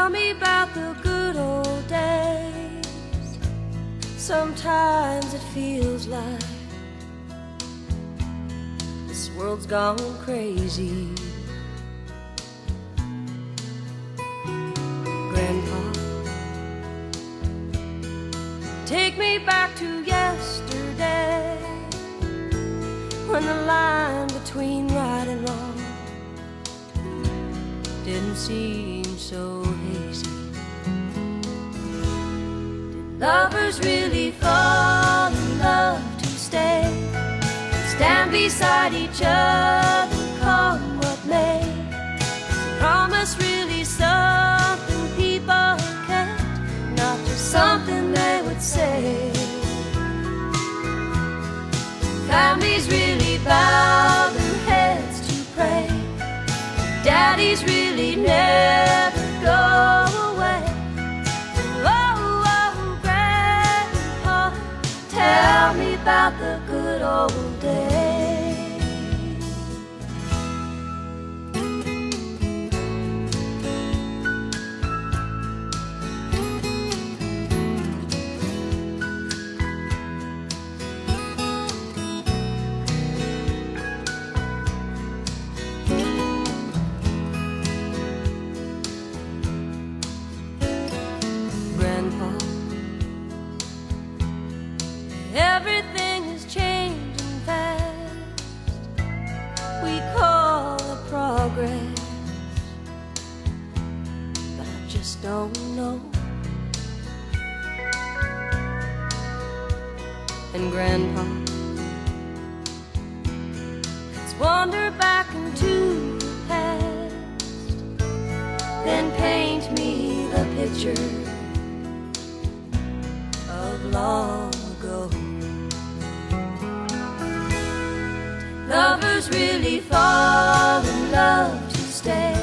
Tell me about the good old days. Sometimes it feels like this world's gone crazy. Grandpa, take me back to yesterday, when the line between right and wrong didn't seem so hazy. Did lovers really fall in love to stay and stand beside each other, come what may? Is promise really something people kept, not just something they would say? Families really bow their heads to pray. Daddies really never go away. Oh, oh, Grandpa, tell me about the good old days. Grandpa, everything is changing fast. We call it progress, but I just don't know. And Grandpa, let's wander back into the past, then paint me the picture of long ago. Lovers really fall in love to stay,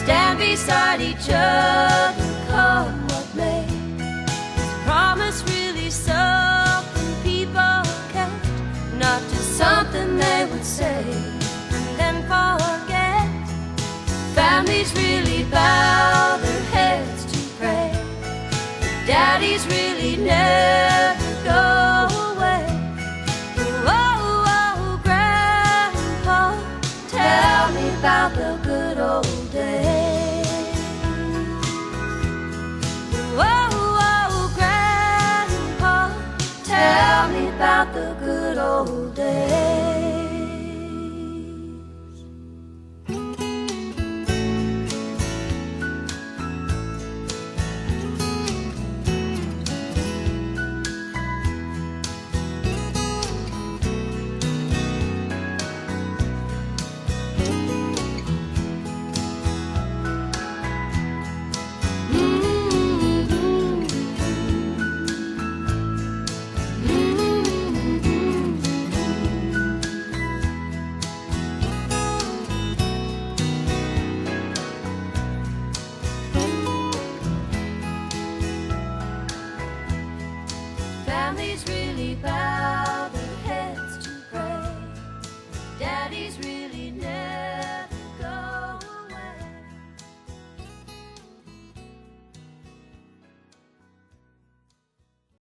stand beside each other, come what may? Is promise really something people kept, not just something they would say and then forget? Families really bow their heads to pray. Daddies really never go away. Oh, oh, Grandpa, tell me about the good old days. Oh, oh, Grandpa, tell me about the good old days. Families really bow their heads to pray. Daddies really